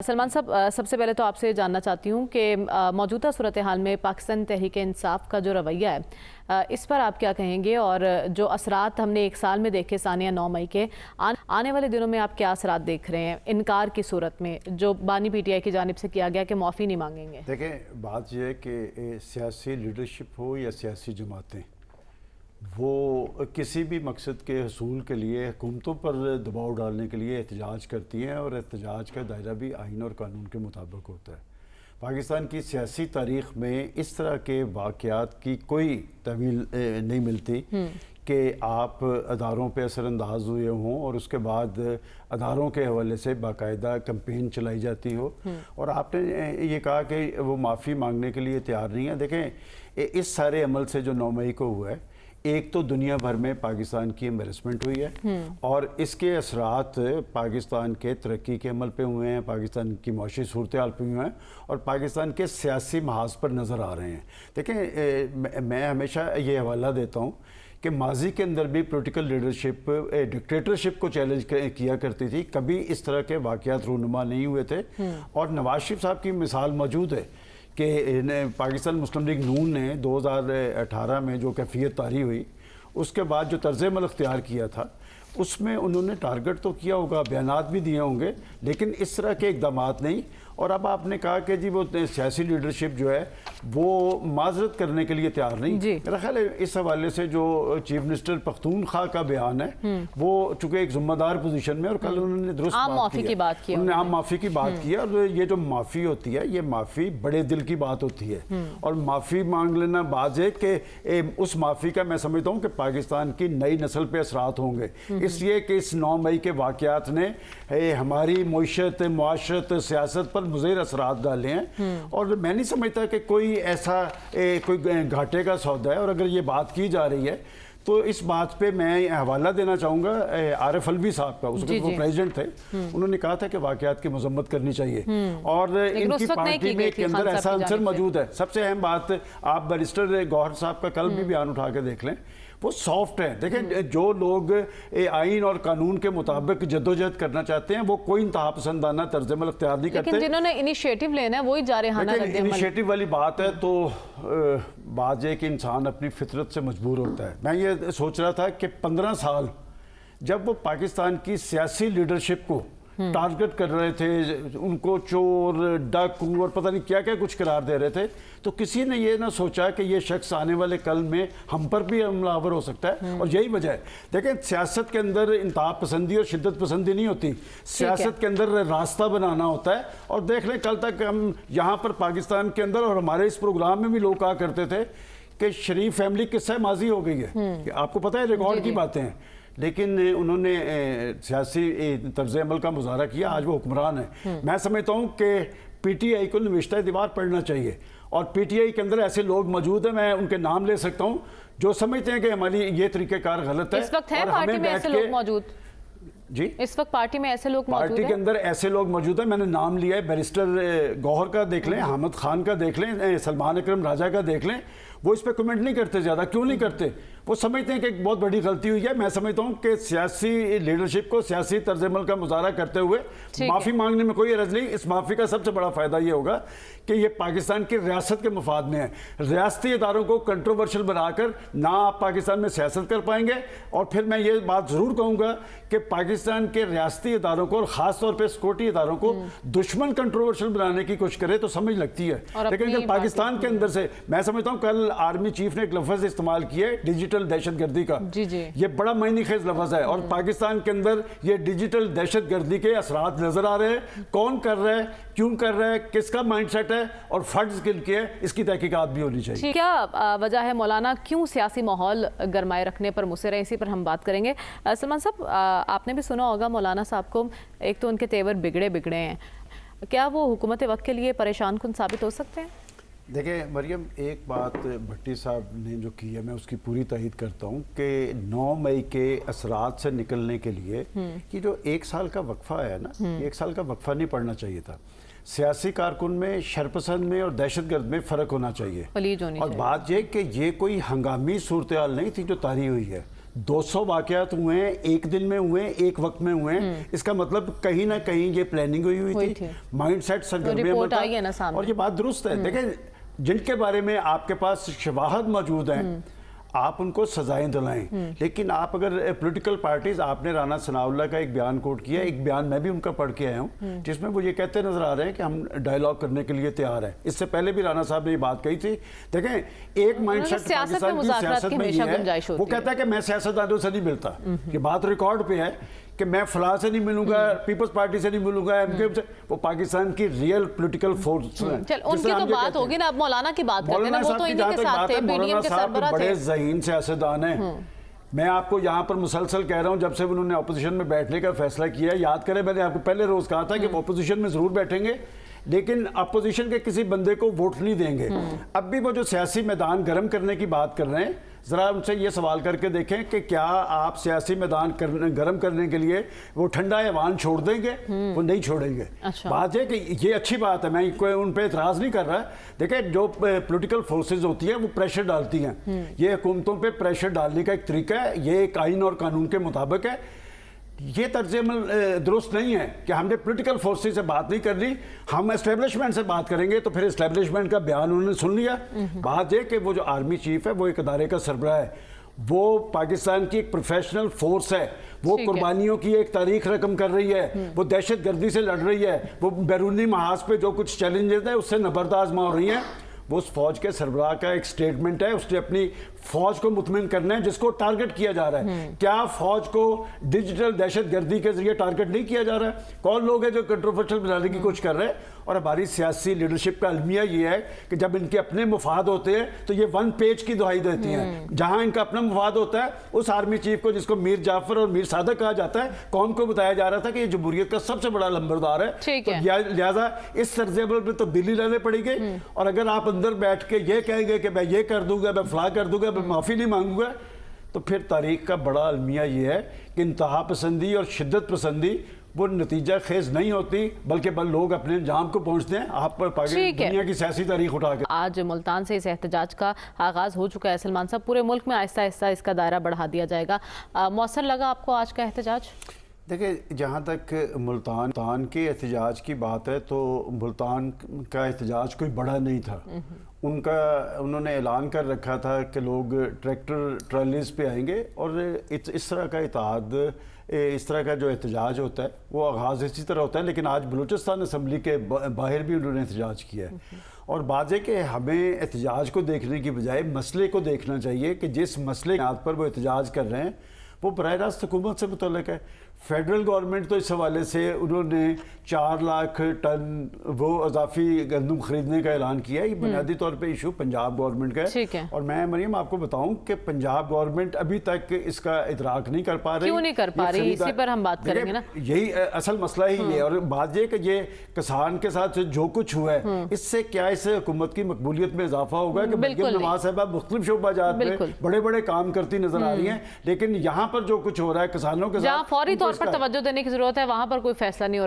सलमान साहब, सबसे पहले तो आपसे जानना चाहती हूँ कि मौजूदा सूरत हाल में पाकिस्तान तहरीक इंसाफ का जो रवैया है, इस पर आप क्या कहेंगे? और जो असरात हमने एक साल में देखे सानिया 9 मई के, आने वाले दिनों में आप क्या असरात देख रहे हैं इनकार की सूरत में जो बानी पीटीआई की जानिब से किया गया कि माफ़ी नहीं मांगेंगे? देखें, बात यह है कि सियासी लीडरशिप हो या सियासी जमातें, वो किसी भी मकसद के हसूल के लिए हुकूमतों पर दबाव डालने के लिए एहतजाज करती हैं और एहतजाज का दायरा भी आइन और कानून के मुताबिक होता है। पाकिस्तान की सियासी तारीख़ में इस तरह के वाक़यात की कोई तवील नहीं मिलती कि आप अदारों पे असरअंदाज हुए हों और उसके बाद अदारों के हवाले से बाकायदा कैंपेन चलाई जाती हो और आपने ये कहा कि वो माफ़ी मांगने के लिए तैयार नहीं है। देखें, इस सारे अमल से जो 9 मई को हुआ है, एक तो दुनिया भर में पाकिस्तान की एम्बेरसमेंट हुई है और इसके असरात पाकिस्तान के तरक्की के अमल पे हुए हैं, पाकिस्तान की माशी सूरत हाल पे हुए हैं और पाकिस्तान के सियासी महाज पर नज़र आ रहे हैं। देखें, मैं हमेशा ये हवाला देता हूँ कि माजी के अंदर भी पॉलिटिकल लीडरशिप डिक्टेटरशिप को चैलेंज किया करती थी, कभी इस तरह के वाक़यात रूनुमा नहीं हुए थे। और नवाज शरीफ साहब की मिसाल मौजूद है कि पाकिस्तान मुस्लिम लीग नून ने 2018 में जो कैफियत तारी हुई, उसके बाद जो तर्ज़ अमल अख्तियार किया था, उसमें उन्होंने टारगेट तो किया होगा, बयानात भी दिए होंगे, लेकिन इस तरह के इक़दामात नहीं। और अब आपने कहा कि जी वो सियासी लीडरशिप जो है वो माजरत करने के लिए तैयार नहीं। मेरा ख्याल है इस हवाले से जो चीफ मिनिस्टर पख्तूनख्वा का बयान है वो चूँकि एक ज़िम्मेदार पोजीशन में, और कल उन्होंने दुरुस्त माफ़ी की बात की, उन्होंने आम माफ़ी की बात की। और ये जो माफ़ी होती है, ये माफ़ी बड़े दिल की बात होती है और माफ़ी मांग लेना बात है कि उस माफ़ी का मैं समझता हूँ कि पाकिस्तान की नई नस्ल पे असरात होंगे, इसलिए कि इस 9 मई के वाक़यात ने हमारी मुईशत, मुआशरत, सियासत पर मुज़ेर असरात डाले हैं। और मैं नहीं समझता कि कोई ऐसा कोई घाटे का सौदा है। और अगर ये बात की जा रही है तो इस बात पे मैं हवाला देना चाहूँगा आरिफ अलवी साहब का, उसके वो प्रेसिडेंट थे, उन्होंने कहा था कि वाक़यात की मजम्मत करनी चाहिए और इनकी पार्टी में के अंदर ऐसा आंसर मौजूद है। सबसे अहम बात, आप बैरिस्टर गौहर साहब का कल भी बयान उठा के देख लें, वो सॉफ्ट है। देखें, जो लोग आइन और कानून के मुताबिक जद्दोजहद करना चाहते हैं वो कोई इंतहा पसंदाना तर्ज अमल अख्तियार नहीं करते, लेकिन जिन्होंने इनिशिएटिव लेना है वही जारहाना इनिशिएटिव वाली बात है। तो बात यह कि इंसान अपनी फितरत से मजबूर होता है। मैं ये सोच रहा था कि 15 साल जब वो पाकिस्तान की सियासी लीडरशिप को टारगेट कर रहे थे, उनको चोर, डाकू और पता नहीं क्या क्या कुछ करार दे रहे थे, तो किसी ने ये ना सोचा कि ये शख्स आने वाले कल में हम पर भी हमलावर हो सकता है। और यही वजह है। देखें, सियासत के अंदर इंतहा पसंदी और शिद्दत पसंदी नहीं होती, सियासत के अंदर रास्ता बनाना होता है। और देख लें, कल तक हम यहाँ पर पाकिस्तान के अंदर और हमारे इस प्रोग्राम में भी लोग कहा करते थे कि शरीफ फैमिली किस्सा माजी हो गई है, कि आपको पता है रिकॉर्ड की बातें हैं, लेकिन उन्होंने सियासी तर्ज अमल का मुजाहरा किया, आज वो हुक्मरान है। मैं समझता हूँ कि पीटीआई को नविश्ता दीवार पढ़ना चाहिए और पीटीआई के अंदर ऐसे लोग मौजूद हैं, मैं उनके नाम ले सकता हूँ, जो समझते हैं कि हमारी ये तरीक़ेकार गलत है। इस वक्त है पार्टी में ऐसे लोग मौजूद? जी, इस वक्त पार्टी में ऐसे लोग मौजूद पार्टी के अंदर ऐसे लोग मौजूद हैं। मैंने नाम लिया है, बैरिस्टर गौहर का देख लें, हामिद खान का देख लें, सलमान अकरम राजा का देख लें, वो इस पर कमेंट नहीं करते ज़्यादा। क्यों नहीं करते? वो समझते हैं कि एक बहुत बड़ी गलती हुई है। मैं समझता हूँ कि सियासी लीडरशिप को सियासी तर्ज अमल का मुजाहरा करते हुए माफ़ी मांगने में कोई हर्ज नहीं। इस माफ़ी का सबसे बड़ा फ़ायदा ये होगा कि ये पाकिस्तान की रियासत के मफाद में है। रियासती इदारों को कंट्रोवर्शियल बनाकर ना आप पाकिस्तान में सियासत कर पाएंगे। और फिर मैं ये बात ज़रूर कहूँगा कि पाकिस्तान के रियासती इदारों को और ख़ास तौर पर सिक्योरिटी इदारों को दुश्मन कंट्रोवर्शियल बनाने की कोशिश करे तो समझ लगती है। लेकिन अगर पाकिस्तान के अंदर से, मैं समझता हूँ कल आर्मी चीफ ने एक लफ्ज़ इस्तेमाल किया है, डिजिटल दहशतगर्दी का। ये बड़ा मायने खेज लफ्ज़ है और पाकिस्तान के अंदर ये डिजिटल दहशतगर्दी के असरात नजर आ रहे हैं। कौन कर रहा है, क्यों कर रहा है, किसका माइंडसेट है और फंड्स किनके है, इसकी तहकीकात भी होनी चाहिए। क्या वजह है मौलाना, क्यों सियासी माहौल गरमाए रखने पर मुसर है? इसी पर हम बात करेंगे। सलमान साहब, आपने भी सुना होगा मौलाना साहब को, एक तो उनके तेवर बिगड़े हैं, क्या वो हुकूमत वक्त के लिए परेशान कुन साबित हो सकते हैं? देखिए मरियम, एक बात भट्टी साहब ने जो की है मैं उसकी पूरी तायीद करता हूँ कि 9 मई के असरात से निकलने के लिए कि जो 1 साल का वक्फा है ना, 1 साल का वक्फा नहीं पड़ना चाहिए था। सियासी कारकुन में, शरपसंद में और दहशतगर्द में फ़र्क होना चाहिए। और बात यह कि ये कोई हंगामी सूरत हाल नहीं थी जो तारी हुई है। 200 वाक़यात हुए हैं, एक दिन में हुए हैं, एक वक्त में हुए हैं। इसका मतलब कहीं ना कहीं ये प्लानिंग हुई थी। माइंड सेट सरगर्मियां रिपोर्ट आई है ना सामने। और ये बात दुरुस्त है। देखें, जिनके बारे में आपके पास शवाहद मौजूद हैं, आप उनको सजाएं दिलाएं, लेकिन आप अगर पॉलिटिकल पार्टीज, आपने राना सनाउल्लाह का एक बयान कोट किया, एक बयान मैं भी उनका पढ़ के आया हूं, जिसमें वो ये कहते नजर आ रहे हैं कि हम डायलॉग करने के लिए तैयार हैं। इससे पहले भी राना साहब ने ये बात कही थी। देखें, एक माइंडसेट पाकिस्तान की सियासत में ये है, वो कहता है कि मैं सियासतदानों से नहीं मिलता। ये बात रिकॉर्ड पे है कि मैं फलां से नहीं मिलूंगा, पीपल्स पार्टी से नहीं मिलूंगा, एमके से। वो पाकिस्तान की रियल पॉलिटिकल फोर्स है। चल, उनकी तो बात होगी ना। अब मौलाना की बात करते हैं ना, वो तो इन्हीं के साथ थे, पीडीएम के सरबराह थे। बड़े ज़हीन सियासतदान हैं। मैं आपको यहाँ पर मुसलसल कह रहा हूँ, जब से उन्होंने अपोजिशन में बैठने का फैसला किया है, याद करें मैंने आपको पहले रोज कहा था कि वो अपोजिशन में जरूर बैठेंगे, लेकिन अपोजिशन के किसी बंदे को वोट नहीं देंगे। अब भी वो जो सियासी मैदान गर्म करने की बात कर रहे हैं, जरा उनसे ये सवाल करके देखें कि क्या आप सियासी मैदान गर्म करने के लिए वो ठंडा ऐवान छोड़ देंगे? वो नहीं छोड़ेंगे। अच्छा। बात है कि ये अच्छी बात है, मैं कोई उन पे एतराज़ नहीं कर रहा। देखिए, जो पॉलिटिकल फोर्सेज होती हैं वो प्रेशर डालती हैं। ये हुकूमतों पे प्रेशर डालने का एक तरीका है, ये एक आइन और कानून के मुताबिक है। ये तर्जमल दुरुस्त नहीं है कि हमने पॉलिटिकल फोर्सेस से बात नहीं करनी, हम एस्टेब्लिशमेंट से बात करेंगे। तो फिर एस्टेब्लिशमेंट का बयान उन्होंने सुन लिया। बात है कि वो जो आर्मी चीफ है, वो एक अदारे का सरबराह है, वो पाकिस्तान की एक प्रोफेशनल फोर्स है, वो कुर्बानियों की एक तारीख रकम कर रही है, वो दहशत गर्दी से लड़ रही है, वो बैरूनी महाज पे जो कुछ चैलेंजेस है उससे नबर्द आजमा हो रही हैं। वो उस फौज के सरबराह का एक स्टेटमेंट है, उसने अपनी फौज को मुतमिन करना है जिसको टारगेट किया जा रहा है। क्या फौज को डिजिटल दहशत गर्दी के जरिए टारगेट नहीं किया जा रहा है? कौन लोग हैं जो कंट्रोवर्शियल बनाने की कोशिश कर रहे हैं? और हमारी सियासी लीडरशिप का अलमिया ये है कि जब इनके अपने मुफाद होते हैं तो ये वन पेज की दुहाई देती हैं। जहां इनका अपना मुफाद होता है, उस आर्मी चीफ को, जिसको मीर जाफर और मीर सादक कहा जाता है, कौम को बताया जा रहा था कि ये जमहूरियत का सबसे बड़ा लंबरदार है। तो लिहाजा इस तर्ज अमल में तब्दीली लाने पड़ेगी। और अगर आप अंदर बैठ के ये कहेंगे कि मैं ये कर दूंगा, मैं फलां कर दूंगा, मैं माफ़ी नहीं मांगूंगा, तो फिर तारीख का बड़ा अलमिया ये है कि इंतहा पसंदी और शिद्दत पसंदी वो नतीजा खेज नहीं होती, बल्कि लोग अपने अंजाम को पहुंचते हैं। आप पर दुनिया की सियासी तारीख उठा के। आज मुल्तान से इस एहतजाज का आगाज हो चुका है सलमान साहब, पूरे मुल्क में आहिस्ता आहिस्ता इसका दायरा बढ़ा दिया जाएगा। मौसर लगा आपको आज का एहतजाज? देखिए, जहाँ तक मुल्तान के एहतजाज की बात है, तो मुल्तान का एहतजाज कोई बड़ा नहीं था। उन्होंने ऐलान कर रखा था कि लोग ट्रैक्टर ट्रालीज पे आएंगे और इस तरह का इत्तेहाद, इस तरह का जो एहतजाज होता है वो आगाज़ इसी तरह होता है। लेकिन आज बलूचिस्तान असम्बली के बाहर भी उन्होंने एहतजाज किया है। और बात है कि हमें एहतजाज को देखने की बजाय मसले को देखना चाहिए कि जिस मसले पर वो एहतजाज कर रहे हैं वो बराह रास्त हुकूमत से मुतल्लिक है। फेडरल गवर्नमेंट तो इस हवाले से उन्होंने 4 लाख टन वो अजाफी गंदम खरीदने का ऐलान किया है। ये बुनियादी तौर पे इशू पंजाब गवर्नमेंट का है। और मैं मरियम आपको बताऊं कि पंजाब गवर्नमेंट अभी तक इसका इदराक नहीं कर पा रही। क्यों नहीं कर पा रही? इसी पर हम बात करेंगे ना। यही असल मसला ही है। और बात ये कि ये किसान के साथ जो कुछ हुआ है, इससे क्या इस हुकूमत की मकबूलियत में इजाफा होगा कि मरियम नवाज साहबा मुख्तलिफ शोबाजात में बड़े बड़े काम करती नजर आ रही हैं, लेकिन यहाँ पर जो कुछ हो रहा है किसानों के साथ, फौरी तौर पर तवज्जो देने की जरूरत है, वहां पर कोई फैसला नहीं हो रहा।